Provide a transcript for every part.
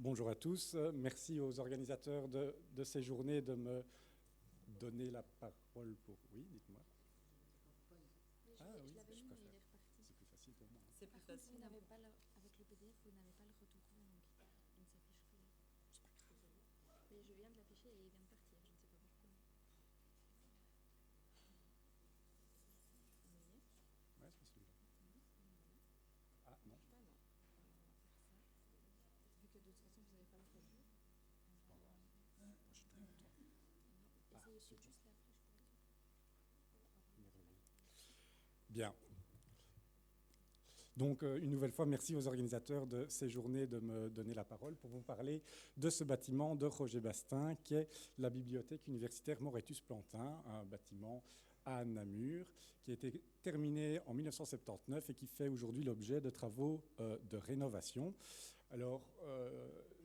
Bonjour à tous. Merci aux organisateurs de ces journées de me donner la parole pour... Oui, dites-moi. Oui, Ah oui, je l'avais je mis, mais il préfère. est reparti. C'est plus facile pour moi. C'est plus Par contre, facile. vous n'avez pas avec le PDF, vous n'avez pas le retour langue. Il ne s'affiche plus. Désolée. Mais je viens de l'afficher et il vient de partir. Je ne sais pas pourquoi. On y est. Ouais, c'est celui-là. Oui, voilà. Ah non. Pas non. Alors, on va faire ça. Vu que de toute façon, vous n'avez pas le retour. Moi, je suis tout le temps. Non, essayez super. juste la flèche pour le Bien. Donc, une nouvelle fois, merci aux organisateurs de ces journées de me donner la parole pour vous parler de ce bâtiment de Roger Bastin, qui est la bibliothèque universitaire Moretus-Plantin, un bâtiment à Namur, qui a été terminé en 1979 et qui fait aujourd'hui l'objet de travaux de rénovation. Alors,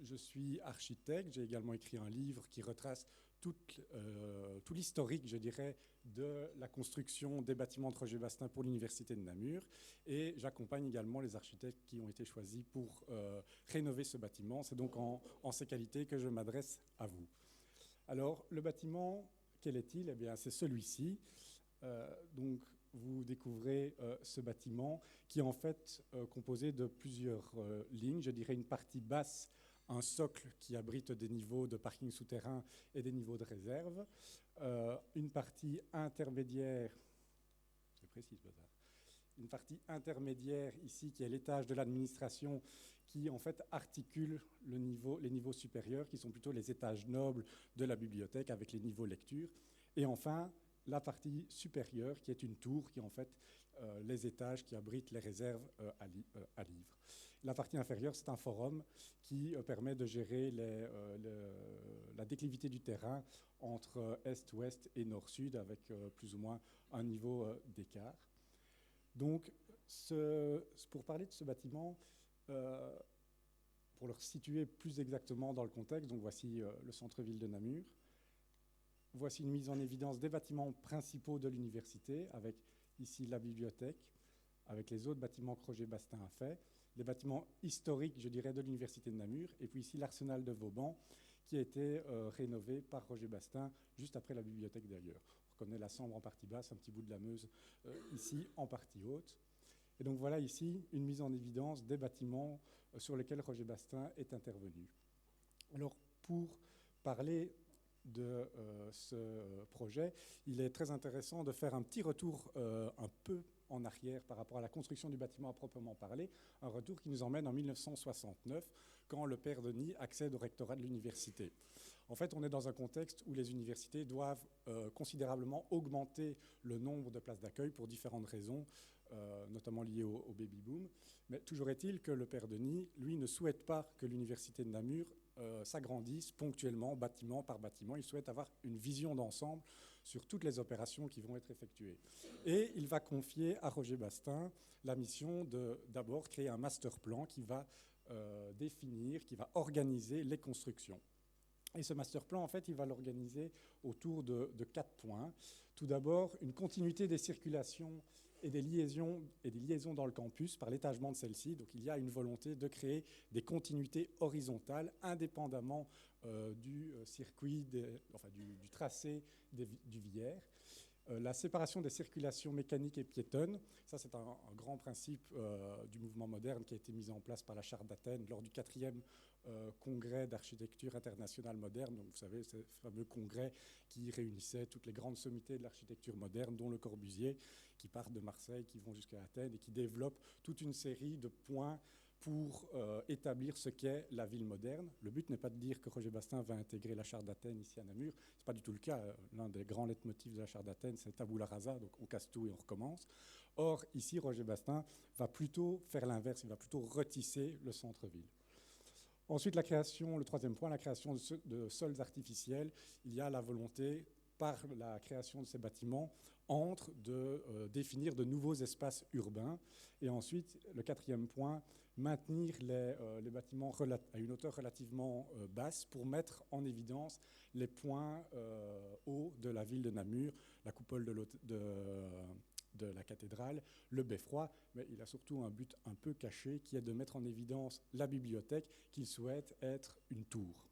je suis architecte, j'ai également écrit un livre qui retrace tout l'historique, je dirais, de la construction des bâtiments de Roger Bastin pour l'Université de Namur. Et j'accompagne également les architectes qui ont été choisis pour rénover ce bâtiment. C'est donc en ces qualités que je m'adresse à vous. Alors, le bâtiment, quel est-il? Eh bien, c'est celui-ci. Donc, vous découvrez ce bâtiment qui est en fait composé de plusieurs lignes. Je dirais une partie basse, un socle qui abrite des niveaux de parking souterrain et des niveaux de réserve. Une partie intermédiaire, c'est précis ce bazar, une partie intermédiaire ici qui est l'étage de l'administration qui en fait articule les niveaux supérieurs qui sont plutôt les étages nobles de la bibliothèque avec les niveaux lecture. Et enfin, la partie supérieure qui est une tour qui est en fait les étages qui abritent les réserves à livres. La partie inférieure, c'est un forum qui permet de gérer la déclivité du terrain entre est-ouest et nord-sud avec plus ou moins un niveau d'écart. Donc, pour parler de ce bâtiment, pour le situer plus exactement dans le contexte, donc voici le centre-ville de Namur. Voici une mise en évidence des bâtiments principaux de l'université, avec ici la bibliothèque, avec les autres bâtiments que Roger Bastin a fait, les bâtiments historiques, je dirais, de l'université de Namur, et puis ici l'arsenal de Vauban, qui a été rénové par Roger Bastin juste après la bibliothèque d'ailleurs. On reconnaît la Sambre en partie basse, un petit bout de la Meuse ici en partie haute. Et donc voilà ici une mise en évidence des bâtiments sur lesquels Roger Bastin est intervenu. Alors pour parler de ce projet, il est très intéressant de faire un petit retour un peu en arrière par rapport à la construction du bâtiment à proprement parler, un retour qui nous emmène en 1969, quand le père Denis accède au rectorat de l'université. En fait, on est dans un contexte où les universités doivent considérablement augmenter le nombre de places d'accueil pour différentes raisons, notamment liées au baby-boom. Mais toujours est-il que le père Denis, lui, ne souhaite pas que l'université de Namur s'agrandissent ponctuellement, bâtiment par bâtiment. Il souhaite avoir une vision d'ensemble sur toutes les opérations qui vont être effectuées. Et il va confier à Roger Bastin la mission de d'abord créer un master plan qui va définir, qui va organiser les constructions. Et ce master plan, en fait, il va l'organiser autour de 4 points. Tout d'abord, une continuité des circulations et des liaisons dans le campus par l'étagement de celle-ci. Donc il y a une volonté de créer des continuités horizontales indépendamment du circuit, du tracé du Villers. La séparation des circulations mécaniques et piétonnes, ça c'est un grand principe du mouvement moderne qui a été mis en place par la Charte d'Athènes lors du 4e congrès d'architecture internationale moderne. Donc vous savez, ce fameux congrès qui réunissait toutes les grandes sommités de l'architecture moderne, dont Le Corbusier, qui partent de Marseille, qui vont jusqu'à Athènes et qui développent toute une série de points pour établir ce qu'est la ville moderne. Le but n'est pas de dire que Roger Bastin va intégrer la Charte d'Athènes ici à Namur. Ce n'est pas du tout le cas. L'un des grands leitmotifs de la Charte d'Athènes, c'est tabula rasa, donc on casse tout et on recommence. Or, ici, Roger Bastin va plutôt faire l'inverse, il va plutôt retisser le centre-ville. Ensuite, le 3e point, la création de sols artificiels. Il y a la volonté, par la création de ces bâtiments, de définir de nouveaux espaces urbains. Et ensuite, le 4e point, maintenir les bâtiments à une hauteur relativement basse pour mettre en évidence les points hauts de la ville de Namur, la coupole de la cathédrale, le beffroi, mais il a surtout un but un peu caché qui est de mettre en évidence la bibliothèque qu'il souhaite être une tour.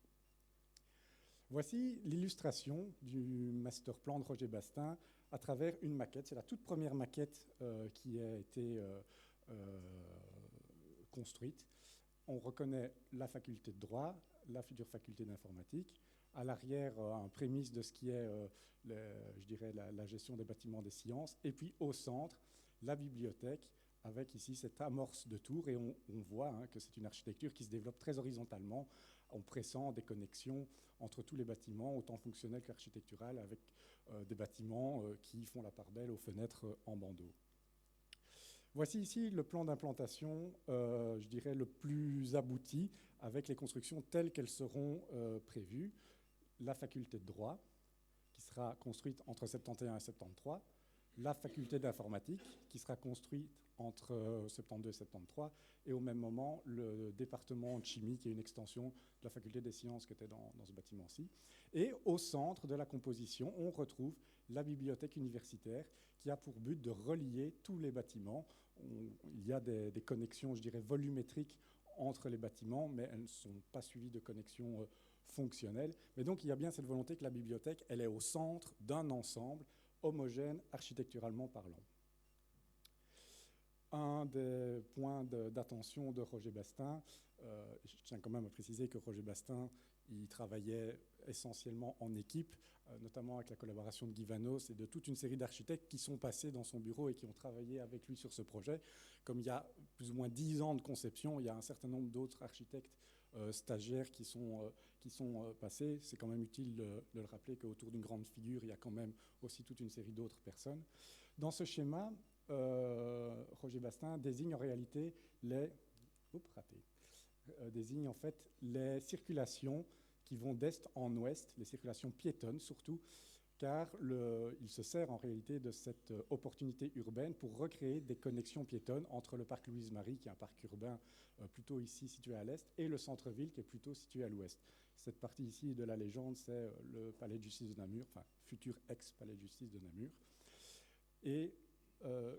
Voici l'illustration du master plan de Roger Bastin à travers une maquette. C'est la toute première maquette qui a été construite. On reconnaît la faculté de droit, la future faculté d'informatique. À l'arrière, un prémisse de ce qui est, je dirais, la gestion des bâtiments des sciences. Et puis au centre, la bibliothèque, avec ici cette amorce de tour. Et on voit que c'est une architecture qui se développe très horizontalement, en pressant des connexions entre tous les bâtiments, autant fonctionnels qu'architecturales, avec des bâtiments qui font la part belle aux fenêtres en bandeau. Voici ici le plan d'implantation, je dirais, le plus abouti, avec les constructions telles qu'elles seront prévues. La faculté de droit, qui sera construite entre 71 et 73, la faculté d'informatique, qui sera construite entre 72 et 73, et au même moment, le département de chimie, qui est une extension de la faculté des sciences qui était dans ce bâtiment-ci. Et au centre de la composition, on retrouve la bibliothèque universitaire, qui a pour but de relier tous les bâtiments. Il y a des connexions, je dirais, volumétriques entre les bâtiments, mais elles ne sont pas suivies de connexions fonctionnelles. Mais donc, il y a bien cette volonté que la bibliothèque, elle est au centre d'un ensemble homogène architecturalement parlant. Un des points d'attention de Roger Bastin, je tiens quand même à préciser que Roger Bastin, il travaillait essentiellement en équipe, notamment avec la collaboration de Guy Vanos et de toute une série d'architectes qui sont passés dans son bureau et qui ont travaillé avec lui sur ce projet. Comme il y a plus ou moins 10 ans de conception, il y a un certain nombre d'autres architectes stagiaires qui sont passés. C'est quand même utile de le rappeler qu'autour d'une grande figure, il y a quand même aussi toute une série d'autres personnes. Dans ce schéma, Roger Bastin désigne en réalité désigne en fait les circulations qui vont d'est en ouest, les circulations piétonnes surtout, car il se sert en réalité de cette opportunité urbaine pour recréer des connexions piétonnes entre le parc Louise-Marie, qui est un parc urbain plutôt ici situé à l'est, et le centre-ville qui est plutôt situé à l'ouest. Cette partie ici de la légende, c'est le palais de justice de Namur, enfin futur ex-palais de justice de Namur. Et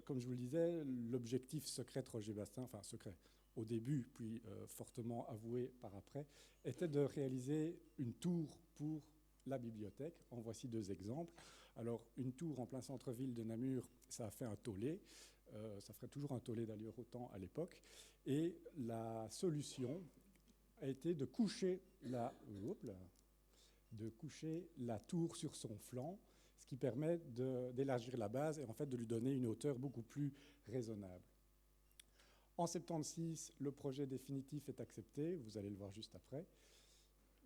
comme je vous le disais, l'objectif secret de Roger Bastin, enfin secret au début, puis fortement avoué par après, était de réaliser une tour pour la bibliothèque. En voici 2 exemples. Alors, une tour en plein centre-ville de Namur, ça a fait un tollé. Ça ferait toujours un tollé d'ailleurs autant à l'époque. Et la solution a été de coucher la tour sur son flanc, ce qui permet d'élargir la base et en fait de lui donner une hauteur beaucoup plus raisonnable. En 76, le projet définitif est accepté, vous allez le voir juste après.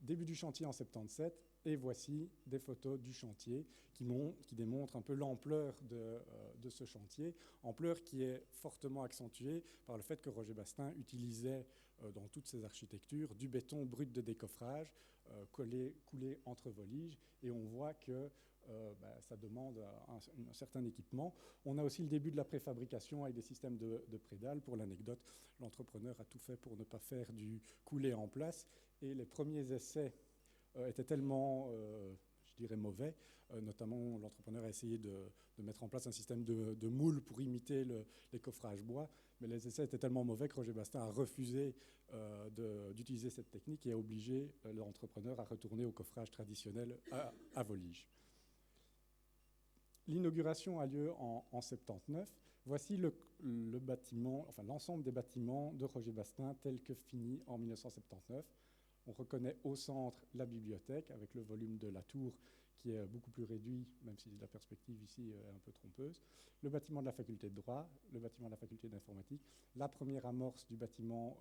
Début du chantier en 77, et voici des photos du chantier qui démontrent un peu l'ampleur de ce chantier, ampleur qui est fortement accentuée par le fait que Roger Bastin utilisait dans toutes ses architectures du béton brut de décoffrage coulé entre voliges, et on voit que ça demande un certain équipement. On a aussi le début de la préfabrication avec des systèmes de prédales. Pour l'anecdote, l'entrepreneur a tout fait pour ne pas faire du coulé en place, et les premiers essais étaient tellement, je dirais, mauvais. Notamment, l'entrepreneur a essayé de mettre en place un système de moule pour imiter les coffrages bois, mais les essais étaient tellement mauvais que Roger Bastin a refusé d'utiliser cette technique et a obligé l'entrepreneur à retourner au coffrage traditionnel à Volige. L'inauguration a lieu en 79. Voici le bâtiment, enfin l'ensemble des bâtiments de Roger Bastin tel que fini en 1979. On reconnaît au centre la bibliothèque avec le volume de la tour qui est beaucoup plus réduit, même si la perspective ici est un peu trompeuse. Le bâtiment de la faculté de droit, le bâtiment de la faculté d'informatique, la première amorce du bâtiment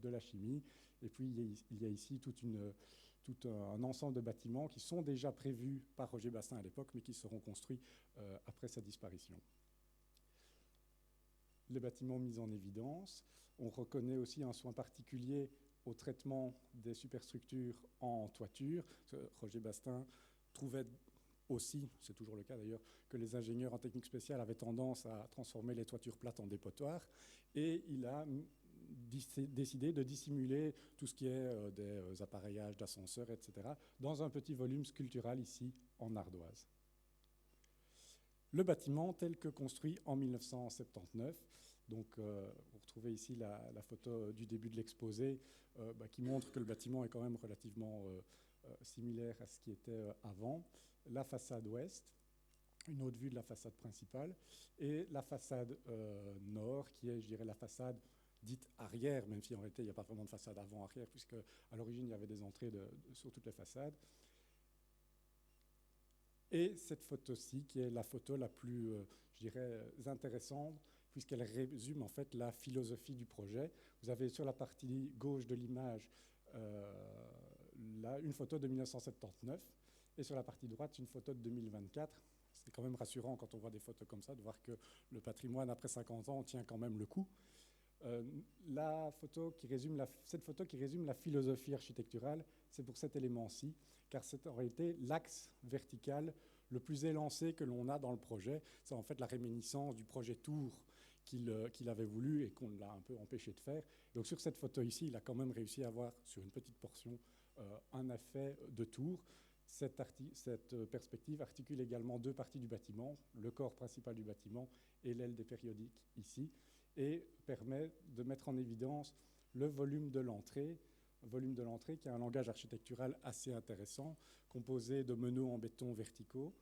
de la chimie, et puis il y a ici tout un ensemble de bâtiments qui sont déjà prévus par Roger Bastin à l'époque, mais qui seront construits après sa disparition. Les bâtiments mis en évidence. On reconnaît aussi un soin particulier au traitement des superstructures en toiture. Roger Bastin trouvait aussi, c'est toujours le cas d'ailleurs, que les ingénieurs en technique spéciale avaient tendance à transformer les toitures plates en dépotoirs, et il a décidé de dissimuler tout ce qui est des appareillages d'ascenseurs, etc., dans un petit volume sculptural ici en ardoise. Le bâtiment tel que construit en 1979. Donc, vous retrouvez ici la photo du début de l'exposé qui montre que le bâtiment est quand même relativement similaire à ce qui était avant. La façade ouest, une autre vue de la façade principale, et la façade nord, qui est, je dirais, la façade dite arrière, même si en réalité il n'y a pas vraiment de façade avant-arrière, puisque à l'origine il y avait des entrées sur toutes les façades. Et cette photo-ci, qui est la photo la plus, je dirais, intéressante, puisqu'elle résume en fait la philosophie du projet. Vous avez sur la partie gauche de l'image là une photo de 1979, et sur la partie droite une photo de 2024. C'est quand même rassurant quand on voit des photos comme ça, de voir que le patrimoine après 50 ans tient quand même le coup. Cette photo qui résume la philosophie architecturale, c'est pour cet élément-ci, car c'est en réalité l'axe vertical le plus élancé que l'on a dans le projet. C'est en fait la réminiscence du projet Tour qu'il avait voulu et qu'on l'a un peu empêché de faire. Donc sur cette photo ici, il a quand même réussi à avoir sur une petite portion un effet de tour. Cette perspective articule également deux parties du bâtiment, le corps principal du bâtiment et l'aile des périodiques ici, et permet de mettre en évidence le volume de l'entrée qui a un langage architectural assez intéressant, composé de meneaux en béton verticaux,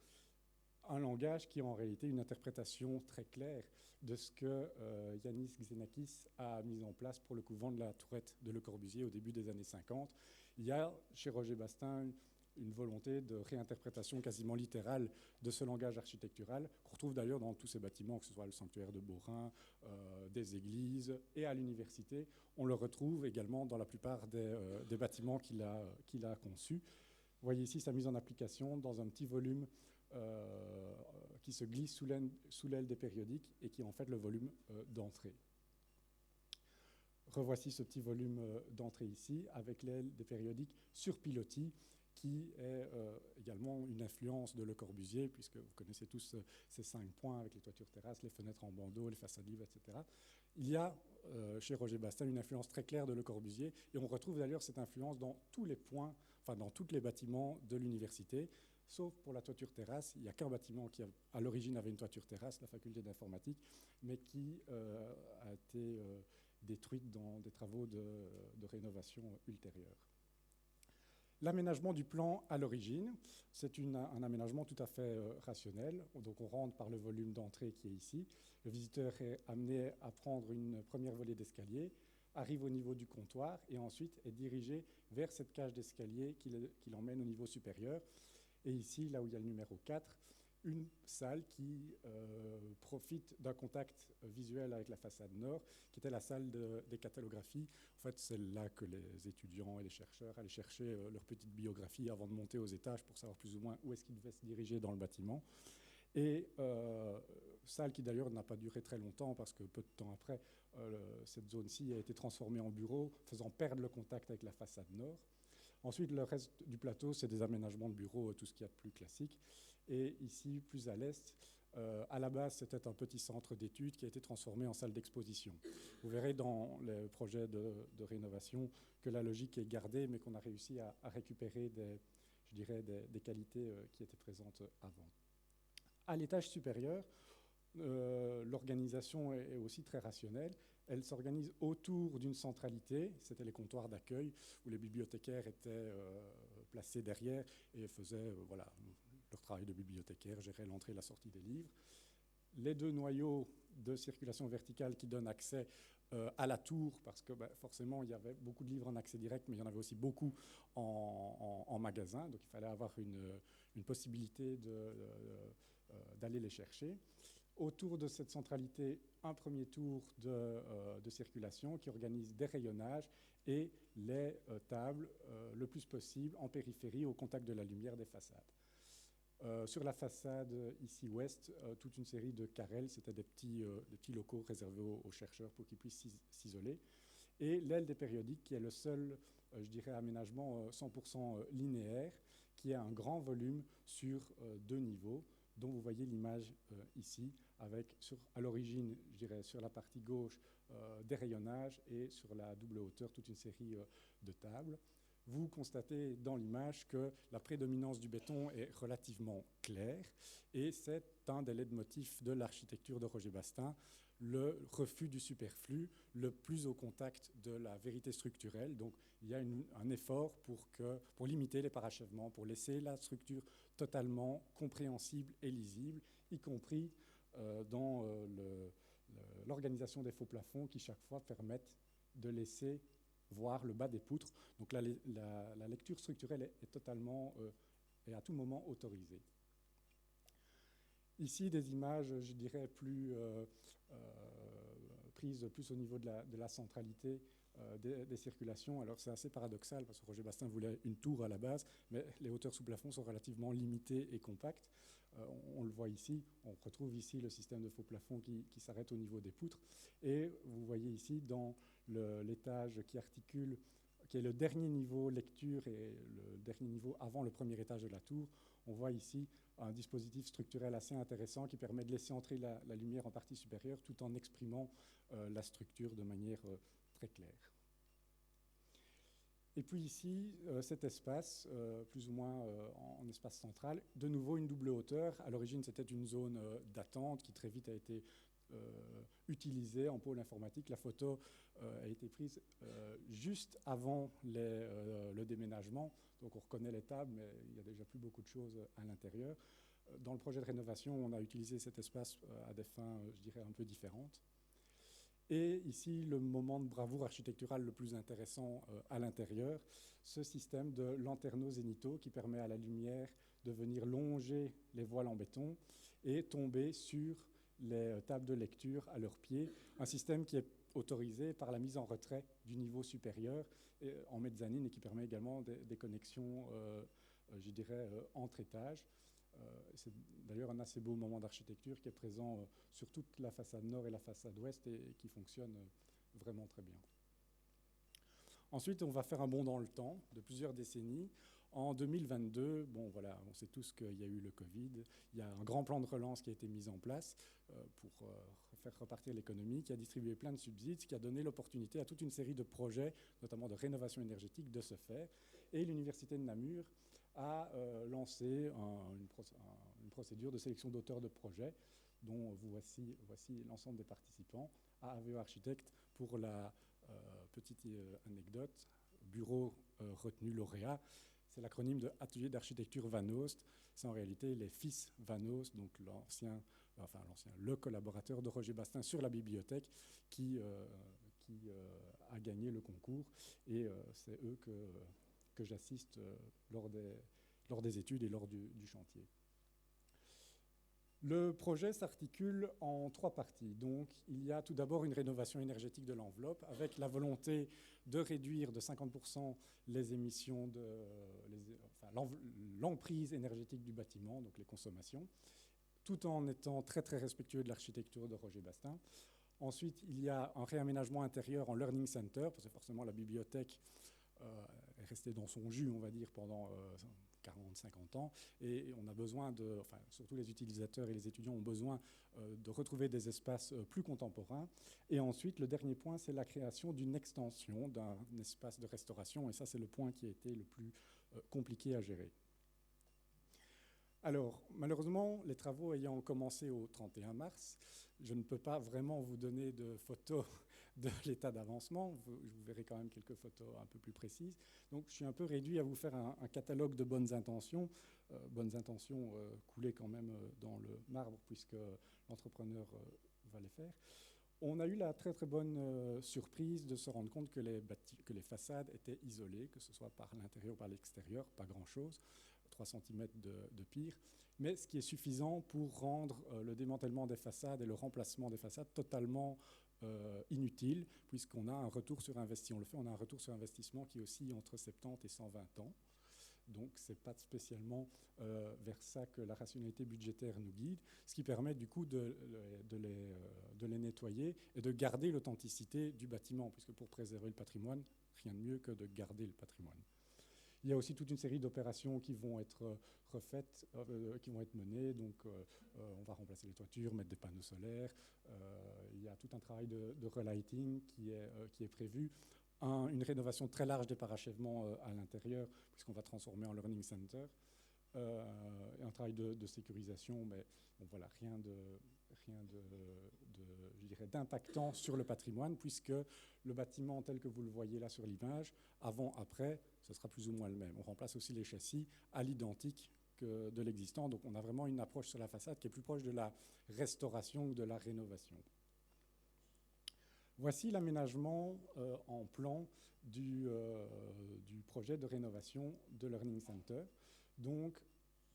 un langage qui est en réalité une interprétation très claire de ce que Yanis Xenakis a mis en place pour le couvent de la Tourette de Le Corbusier au début des années 50. Il y a chez Roger Bastin une volonté de réinterprétation quasiment littérale de ce langage architectural, qu'on retrouve d'ailleurs dans tous ces bâtiments, que ce soit le sanctuaire de Beaurain, des églises et à l'université. On le retrouve également dans la plupart des bâtiments qu'il a conçus. Vous voyez ici sa mise en application dans un petit volume qui se glisse sous l'aile des périodiques et qui est en fait le volume d'entrée. Revoici ce petit volume d'entrée ici avec l'aile des périodiques sur pilotis, qui est également une influence de Le Corbusier, puisque vous connaissez tous ces 5 points avec les toitures terrasses, les fenêtres en bandeau, les façades livres, etc. Il y a chez Roger Bastin une influence très claire de Le Corbusier, et on retrouve d'ailleurs cette influence dans tous les points, enfin dans tous les bâtiments de l'université, sauf pour la toiture terrasse. Il n'y a qu'un bâtiment qui, à l'origine, avait une toiture terrasse, la faculté d'informatique, mais qui a été détruite dans des travaux de rénovation ultérieurs. L'aménagement du plan à l'origine, c'est un aménagement tout à fait rationnel. Donc on rentre par le volume d'entrée qui est ici. Le visiteur est amené à prendre une première volée d'escalier, arrive au niveau du comptoir et ensuite est dirigé vers cette cage d'escalier qui l'emmène au niveau supérieur. Et ici, là où il y a le numéro 4, une salle qui profite d'un contact visuel avec la façade nord, qui était la salle des catalographies. En fait, c'est là que les étudiants et les chercheurs allaient chercher leur petite biographie avant de monter aux étages pour savoir plus ou moins où est-ce qu'ils devaient se diriger dans le bâtiment. Et salle qui d'ailleurs n'a pas duré très longtemps parce que peu de temps après, cette zone-ci a été transformée en bureau, faisant perdre le contact avec la façade nord. Ensuite, le reste du plateau, c'est des aménagements de bureaux, tout ce qu'il y a de plus classique. Et ici, plus à l'est, à la base, c'était un petit centre d'études qui a été transformé en salle d'exposition. Vous verrez dans les projets de rénovation que la logique est gardée, mais qu'on a réussi à récupérer des qualités qui étaient présentes avant. À l'étage supérieur, l'organisation est aussi très rationnelle. Elle s'organise autour d'une centralité, c'était les comptoirs d'accueil, où les bibliothécaires étaient placés derrière et faisaient leur travail de bibliothécaire, géraient l'entrée et la sortie des livres. Les deux noyaux de circulation verticale qui donnent accès à la tour, parce que forcément, il y avait beaucoup de livres en accès direct, mais il y en avait aussi beaucoup en magasin, donc il fallait avoir une possibilité d'aller les chercher. Autour de cette centralité, un premier tour de circulation qui organise des rayonnages et les tables le plus possible en périphérie au contact de la lumière des façades. Sur la façade ici ouest, toute une série de carrels, c'était des petits locaux réservés aux chercheurs pour qu'ils puissent s'isoler. Et l'aile des périodiques qui est le seul, aménagement 100% linéaire, qui a un grand volume sur 2 niveaux, dont vous voyez l'image ici, avec à l'origine, sur la partie gauche, des rayonnages et sur la double hauteur, toute une série de tables. vous constatez dans l'image que la prédominance du béton est relativement claire et c'est un des leitmotifs de l'architecture de Roger Bastin, le refus du superflu, le plus au contact de la vérité structurelle. Donc il y a un effort pour limiter les parachèvements, pour laisser la structure totalement compréhensible et lisible, y compris dans l'organisation des faux plafonds qui chaque fois permettent de laisser voir le bas des poutres. Donc la lecture structurelle est totalement et à tout moment autorisée. Ici, des images, je dirais, prises plus au niveau de la centralité des circulations. Alors c'est assez paradoxal parce que Roger Bastin voulait une tour à la base, mais les hauteurs sous plafond sont relativement limitées et compactes. On le voit ici, on retrouve ici le système de faux plafond qui s'arrête au niveau des poutres. Et vous voyez ici dans l'étage qui articule, qui est le dernier niveau lecture et le dernier niveau avant le premier étage de la tour, on voit ici un dispositif structurel assez intéressant qui permet de laisser entrer la lumière en partie supérieure tout en exprimant la structure de manière très claire. Et puis ici, cet espace, plus ou moins en espace central, de nouveau une double hauteur. À l'origine, c'était une zone d'attente qui très vite a été utilisée en pôle informatique. La photo a été prise juste avant le déménagement. Donc on reconnaît les tables, mais il n'y a déjà plus beaucoup de choses à l'intérieur. Dans le projet de rénovation, on a utilisé cet espace à des fins, je dirais, un peu différentes. Et ici, le moment de bravoure architecturale le plus intéressant à l'intérieur, ce système de lanterneau-zénithaux qui permet à la lumière de venir longer les voiles en béton et tomber sur les tables de lecture à leurs pieds. Un système qui est autorisé par la mise en retrait du niveau supérieur en mezzanine et qui permet également des connexions, je dirais, entre étages. C'est d'ailleurs un assez beau moment d'architecture qui est présent sur toute la façade nord et la façade ouest et qui fonctionne vraiment très bien. Ensuite, on va faire un bond dans le temps de plusieurs décennies. En 2022, bon voilà, on sait tous qu'il y a eu le Covid, il y a un grand plan de relance qui a été mis en place pour faire repartir l'économie, qui a distribué plein de subsides, qui a donné l'opportunité à toute une série de projets, notamment de rénovation énergétique, de se faire. Et l'Université de Namur a lancé une procédure de sélection d'auteurs de projets dont voici l'ensemble des participants à AVE Architecte. Pour la petite anecdote, bureau retenu lauréat, c'est l'acronyme de Atelier d'architecture Van Oost. C'est en réalité les fils Van Oost, donc le collaborateur de Roger Bastin sur la bibliothèque qui a gagné le concours. Et c'est eux que j'assiste lors des études et lors du chantier. Le projet s'articule en 3 parties. Donc, il y a tout d'abord une rénovation énergétique de l'enveloppe avec la volonté de réduire de 50% les émissions, l'emprise énergétique du bâtiment, donc les consommations, tout en étant très très respectueux de l'architecture de Roger Bastin. Ensuite, il y a un réaménagement intérieur en learning center, parce que forcément la bibliothèque est restée dans son jus, on va dire, pendant 40-50 ans, et on a besoin surtout les utilisateurs et les étudiants ont besoin de retrouver des espaces plus contemporains. Et ensuite, le dernier point, c'est la création d'une extension d'un espace de restauration, et ça, c'est le point qui a été le plus compliqué à gérer. Alors, malheureusement, les travaux ayant commencé au 31 mars, je ne peux pas vraiment vous donner de photos de l'état d'avancement. Je vous verrai quand même quelques photos un peu plus précises. Donc, je suis un peu réduit à vous faire un catalogue de bonnes intentions coulées quand même dans le marbre puisque l'entrepreneur va les faire. On a eu la très très bonne surprise de se rendre compte que les façades étaient isolées, que ce soit par l'intérieur ou par l'extérieur, pas grand-chose. 3 cm de pire, mais ce qui est suffisant pour rendre le démantèlement des façades et le remplacement des façades totalement inutile, puisqu'on a un retour sur investissement. On a un retour sur investissement qui oscille entre 70 et 120 ans. Donc, ce n'est pas spécialement vers ça que la rationalité budgétaire nous guide, ce qui permet du coup de les nettoyer et de garder l'authenticité du bâtiment, puisque pour préserver le patrimoine, rien de mieux que de garder le patrimoine. Il y a aussi toute une série d'opérations qui vont être refaites, qui vont être menées. Donc, on va remplacer les toitures, mettre des panneaux solaires. Il y a tout un travail de relighting qui est prévu une rénovation très large des parachèvements à l'intérieur, puisqu'on va transformer en learning center. Et un travail de sécurisation, mais bon, voilà, rien je dirais, d'impactant sur le patrimoine, puisque le bâtiment tel que vous le voyez là sur l'image, avant, après, ce sera plus ou moins le même. On remplace aussi les châssis à l'identique que de l'existant, donc on a vraiment une approche sur la façade qui est plus proche de la restauration que de la rénovation. Voici l'aménagement en plan du projet de rénovation de Learning Center. Donc,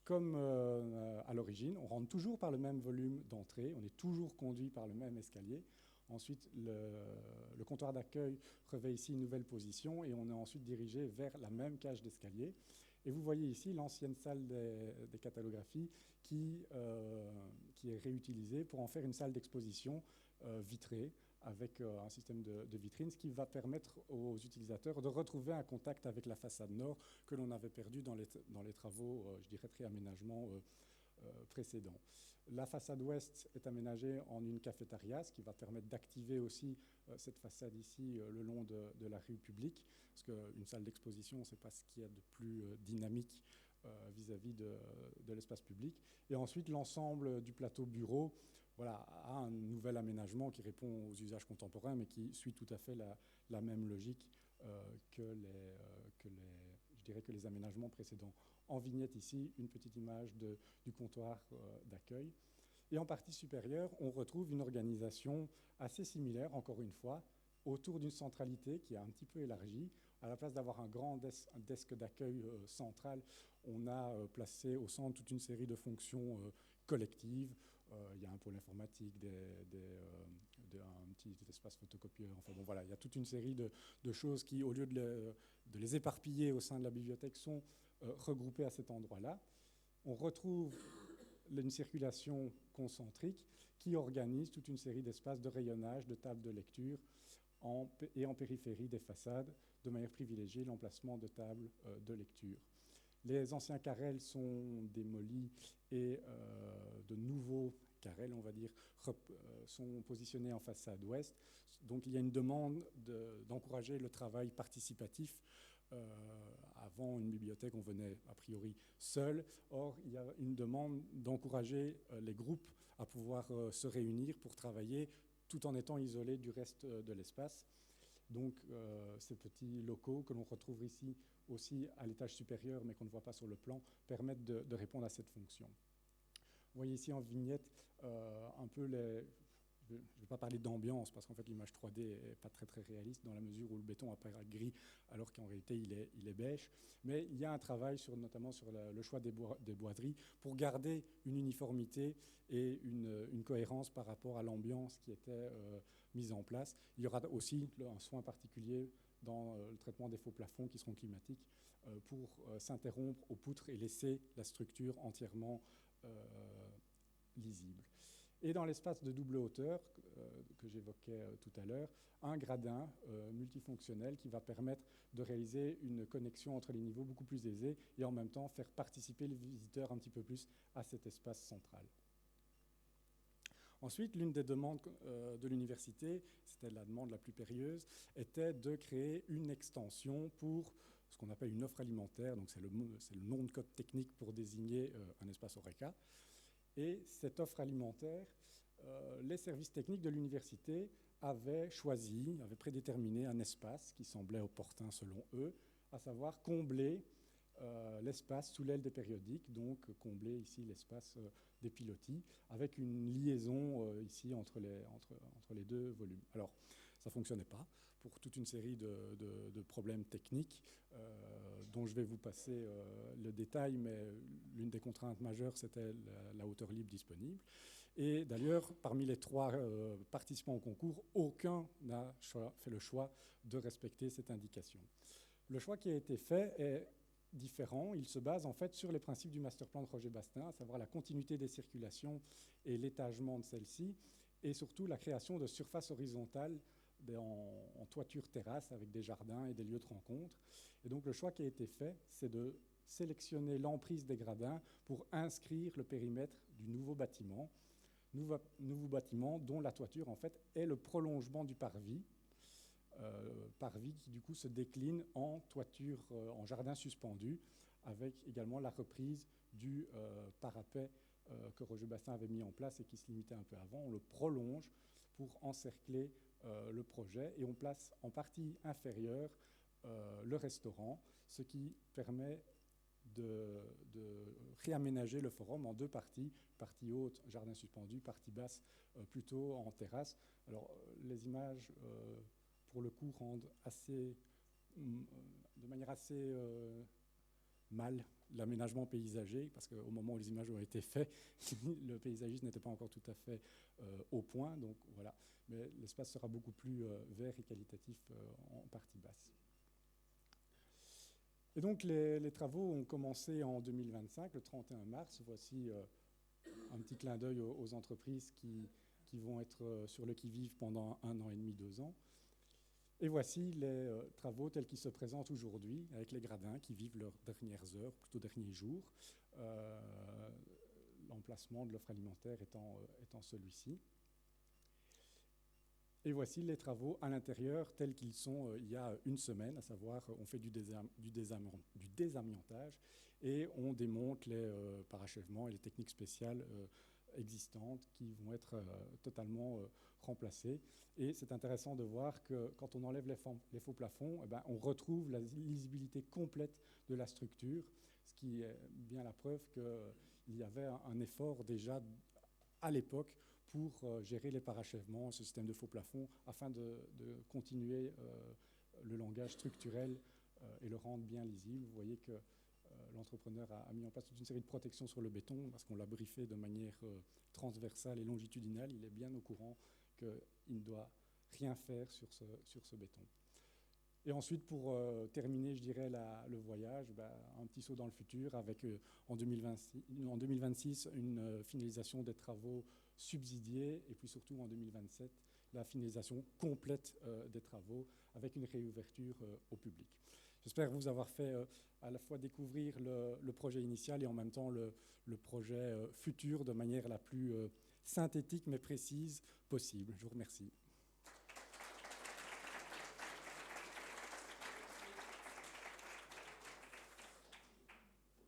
comme à l'origine, on rentre toujours par le même volume d'entrée, on est toujours conduit par le même escalier. Ensuite, le comptoir d'accueil revêt ici une nouvelle position et on est ensuite dirigé vers la même cage d'escalier. Et vous voyez ici l'ancienne salle des catalographies qui est réutilisée pour en faire une salle d'exposition vitrée avec un système de vitrines, ce qui va permettre aux utilisateurs de retrouver un contact avec la façade nord que l'on avait perdu dans les travaux, je dirais, de réaménagement précédents. La façade ouest est aménagée en une cafétéria, ce qui va permettre d'activer aussi cette façade ici le long de la rue publique, parce qu'une salle d'exposition, ce n'est pas ce qu'il y a de plus dynamique vis-à-vis de l'espace public. Et ensuite, l'ensemble du plateau bureau, voilà, a un nouvel aménagement qui répond aux usages contemporains, mais qui suit tout à fait la même logique que les aménagements précédents. En vignette ici, une petite image du comptoir d'accueil. Et en partie supérieure, on retrouve une organisation assez similaire, encore une fois, autour d'une centralité qui est un petit peu élargie. À la place d'avoir un grand desk d'accueil central, on a placé au centre toute une série de fonctions collectives. Il y a un pôle informatique, un petit espace photocopieur. Enfin bon, voilà, il y a toute une série de choses qui, au lieu de les éparpiller au sein de la bibliothèque, sont regroupées à cet endroit-là. On retrouve une circulation concentrique qui organise toute une série d'espaces de rayonnage, de tables de lecture et en périphérie des façades, de manière privilégiée l'emplacement de tables de lecture. Les anciens carrels sont démolis et de nouveaux carrels, on va dire, sont positionnés en façade ouest. Donc il y a une demande d'encourager le travail participatif. Avant une bibliothèque, on venait a priori seul. Or, il y a une demande d'encourager les groupes à pouvoir se réunir pour travailler tout en étant isolés du reste de l'espace. Donc, ces petits locaux que l'on retrouve ici aussi à l'étage supérieur, mais qu'on ne voit pas sur le plan, permettent de répondre à cette fonction. Vous voyez ici en vignette un peu je ne vais pas parler d'ambiance, parce qu'en fait l'image 3D n'est pas très réaliste dans la mesure où le béton apparaît gris, alors qu'en réalité il est beige. Mais il y a un travail notamment sur le choix des boiseries pour garder une uniformité et une cohérence par rapport à l'ambiance qui était mise en place. Il y aura aussi un soin particulier dans le traitement des faux plafonds qui seront climatiques pour s'interrompre aux poutres et laisser la structure entièrement lisible. Et dans l'espace de double hauteur que j'évoquais tout à l'heure, un gradin multifonctionnel qui va permettre de réaliser une connexion entre les niveaux beaucoup plus aisée et en même temps faire participer les visiteurs un petit peu plus à cet espace central. Ensuite, l'une des demandes de l'université, c'était la demande la plus périlleuse, était de créer une extension pour ce qu'on appelle une offre alimentaire. Donc c'est le nom de code technique pour désigner un espace Horeca. Et cette offre alimentaire, les services techniques de l'université avaient prédéterminé un espace qui semblait opportun selon eux, à savoir combler l'espace sous l'aile des périodiques, donc combler ici l'espace des pilotis, avec une liaison ici entre les deux volumes. Alors, ça ne fonctionnait pas pour toute une série de problèmes techniques dont je vais vous passer le détail, mais l'une des contraintes majeures, c'était la hauteur libre disponible. Et d'ailleurs, parmi les 3 participants au concours, aucun n'a fait le choix de respecter cette indication. Le choix qui a été fait est différent. Il se base en fait sur les principes du master plan de Roger Bastin, à savoir la continuité des circulations et l'étagement de celles-ci, et surtout la création de surfaces horizontales en toiture terrasse avec des jardins et des lieux de rencontre. Et donc le choix qui a été fait, c'est de sélectionner l'emprise des gradins pour inscrire le périmètre du nouveau bâtiment dont la toiture en fait est le prolongement du parvis parvis qui du coup se décline en toiture, en jardin suspendu, avec également la reprise du parapet que Roger Bassin avait mis en place et qui se limitait un peu avant. On le prolonge pour encercler le projet et on place en partie inférieure le restaurant, ce qui permet de réaménager le forum en deux parties, partie haute, jardin suspendu, partie basse, plutôt en terrasse. Alors, les images, pour le coup, rendent de manière assez mal l'aménagement paysager, parce qu'au moment où les images ont été faites, le paysagisme n'était pas encore tout à fait au point, donc voilà. Mais l'espace sera beaucoup plus vert et qualitatif en partie basse. Et donc les travaux ont commencé en 2025, le 31 mars. Voici un petit clin d'œil aux entreprises qui vont être sur le qui-vive pendant 1 an et demi, 2 ans. Et voici les travaux tels qu'ils se présentent aujourd'hui, avec les gradins qui vivent leurs dernières heures, plutôt derniers jours. L'emplacement de l'offre alimentaire étant celui-ci. Et voici les travaux à l'intérieur tels qu'ils sont il y a une semaine, à savoir on fait du désamiantage et on démonte les parachèvements et les techniques spéciales existantes qui vont être totalement remplacées. Et c'est intéressant de voir que quand on enlève les faux plafonds, eh ben, on retrouve la lisibilité complète de la structure, ce qui est bien la preuve qu'il y avait un effort déjà à l'époque pour gérer les parachèvements, ce système de faux plafond, afin de continuer le langage structurel et le rendre bien lisible. Vous voyez que l'entrepreneur a mis en place toute une série de protections sur le béton, parce qu'on l'a briefé de manière transversale et longitudinale. Il est bien au courant qu'il ne doit rien faire sur ce béton. Et ensuite, pour terminer, je dirais, le voyage, un petit saut dans le futur avec en 2026 une finalisation des travaux subsidiés et puis surtout en 2027 la finalisation complète des travaux avec une réouverture au public. J'espère vous avoir fait à la fois découvrir le projet initial et en même temps le projet futur de manière la plus synthétique mais précise possible. Je vous remercie.